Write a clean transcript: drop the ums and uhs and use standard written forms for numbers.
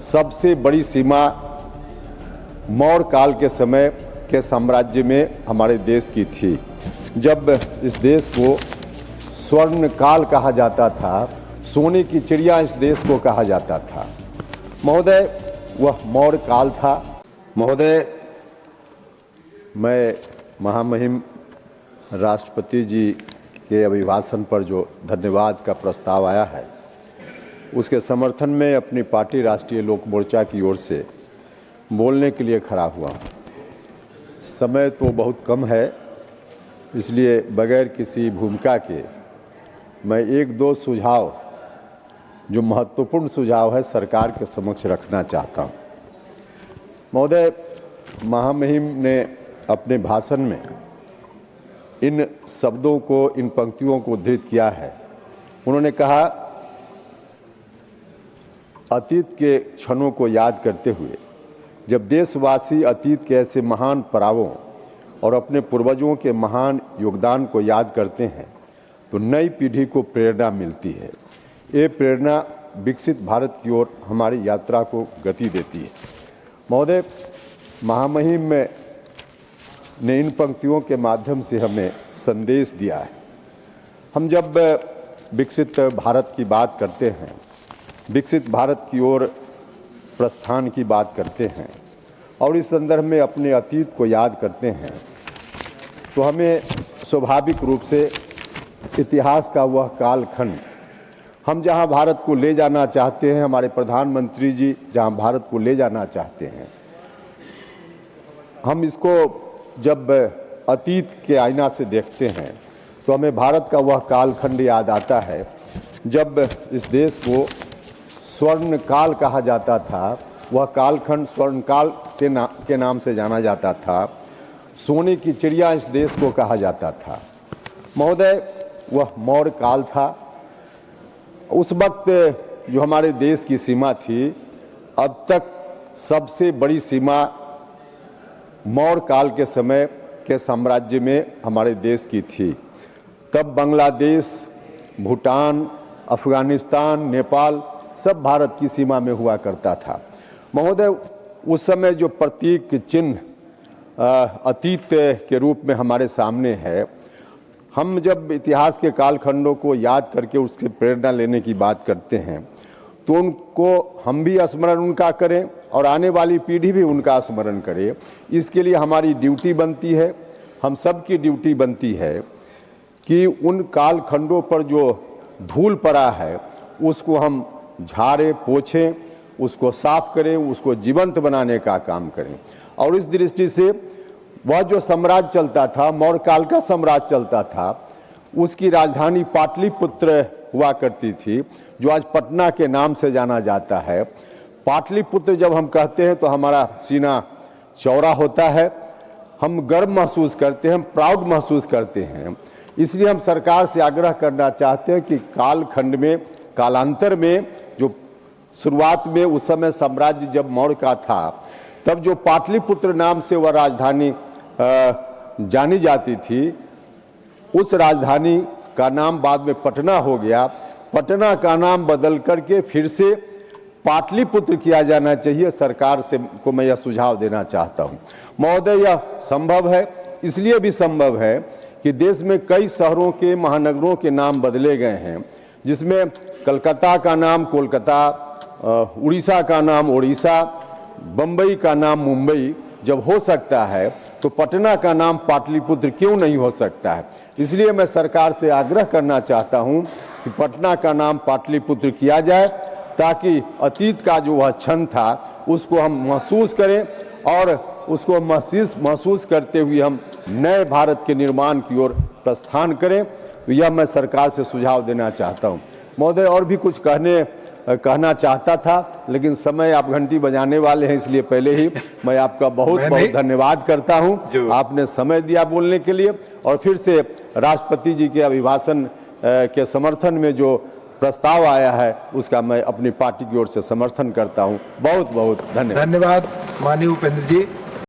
सबसे बड़ी सीमा मौर्य काल के समय के साम्राज्य में हमारे देश की थी। जब इस देश को स्वर्ण काल कहा जाता था, सोने की चिड़िया इस देश को कहा जाता था। महोदय, वह मौर्य काल था। महोदय, मैं महामहिम राष्ट्रपति जी के अभिभाषण पर जो धन्यवाद का प्रस्ताव आया है, उसके समर्थन में अपनी पार्टी राष्ट्रीय लोक मोर्चा की ओर से बोलने के लिए खड़ा हुआ। समय तो बहुत कम है, इसलिए बगैर किसी भूमिका के मैं एक दो सुझाव, जो महत्वपूर्ण सुझाव है, सरकार के समक्ष रखना चाहता हूँ। महोदय, महामहिम ने अपने भाषण में इन शब्दों को, इन पंक्तियों को उद्धृत किया है। उन्होंने कहा, अतीत के क्षणों को याद करते हुए जब देशवासी अतीत के ऐसे महान पड़ावों और अपने पूर्वजों के महान योगदान को याद करते हैं तो नई पीढ़ी को प्रेरणा मिलती है। ये प्रेरणा विकसित भारत की ओर हमारी यात्रा को गति देती है। महोदय, महामहिम ने इन पंक्तियों के माध्यम से हमें संदेश दिया है। हम जब विकसित भारत की बात करते हैं, विकसित भारत की ओर प्रस्थान की बात करते हैं और इस संदर्भ में अपने अतीत को याद करते हैं, तो हमें स्वाभाविक रूप से इतिहास का वह कालखंड, हम जहां भारत को ले जाना चाहते हैं, हमारे प्रधानमंत्री जी जहां भारत को ले जाना चाहते हैं, हम इसको जब अतीत के आईना से देखते हैं तो हमें भारत का वह कालखंड याद आता है जब इस देश को स्वर्ण काल कहा जाता था। वह कालखंड स्वर्ण काल के नाम से जाना जाता था। सोने की चिड़िया इस देश को कहा जाता था। महोदय, वह मौर्य काल था। उस वक्त जो हमारे देश की सीमा थी, अब तक सबसे बड़ी सीमा मौर्य काल के समय के साम्राज्य में हमारे देश की थी। तब बांग्लादेश, भूटान, अफगानिस्तान, नेपाल सब भारत की सीमा में हुआ करता था। महोदय, उस समय जो प्रतीक चिन्ह अतीत के रूप में हमारे सामने है, हम जब इतिहास के कालखंडों को याद करके उससे प्रेरणा लेने की बात करते हैं तो उनको हम भी स्मरण उनका करें और आने वाली पीढ़ी भी उनका स्मरण करे। इसके लिए हमारी ड्यूटी बनती है, हम सब की ड्यूटी बनती है कि उन कालखंडों पर जो धूल पड़ा है उसको हम झाड़ें, पोछें, उसको साफ करें, उसको जीवंत बनाने का काम करें। और इस दृष्टि से वह जो साम्राज्य चलता था, मौर्य काल का साम्राज्य चलता था, उसकी राजधानी पाटलिपुत्र हुआ करती थी, जो आज पटना के नाम से जाना जाता है। पाटलिपुत्र जब हम कहते हैं तो हमारा सीना चौड़ा होता है, हम गर्व महसूस करते हैं, हम प्राउड महसूस करते हैं। इसलिए हम सरकार से आग्रह करना चाहते हैं कि कालखंड में, कालांतर में, जो शुरुआत में उस समय साम्राज्य जब मौर्य का था, तब जो पाटलिपुत्र नाम से वह राजधानी जानी जाती थी, उस राजधानी का नाम बाद में पटना हो गया। पटना का नाम बदल करके फिर से पाटलिपुत्र किया जाना चाहिए। सरकार से को मैं यह सुझाव देना चाहता हूं। महोदय, यह संभव है, इसलिए भी संभव है कि देश में कई शहरों के, महानगरों के नाम बदले गए हैं, जिसमें कलकत्ता का नाम कोलकाता, उड़ीसा का नाम उड़ीसा, बम्बई का नाम मुंबई जब हो सकता है तो पटना का नाम पाटलिपुत्र क्यों नहीं हो सकता है। इसलिए मैं सरकार से आग्रह करना चाहता हूं कि पटना का नाम पाटलिपुत्र किया जाए, ताकि अतीत का जो वह क्षण था उसको हम महसूस करें और उसको महसूस करते हुए हम नए भारत के निर्माण की ओर प्रस्थान करें। तो यह मैं सरकार से सुझाव देना चाहता हूं। महोदय, और भी कुछ कहना चाहता था, लेकिन समय आप घंटी बजाने वाले हैं, इसलिए पहले ही मैं आपका बहुत बहुत धन्यवाद करता हूं। आपने समय दिया बोलने के लिए, और फिर से राष्ट्रपति जी के अभिभाषण के समर्थन में जो प्रस्ताव आया है उसका मैं अपनी पार्टी की ओर से समर्थन करता हूं। बहुत बहुत धन्यवाद। धन्यवाद माननीय उपेंद्र जी।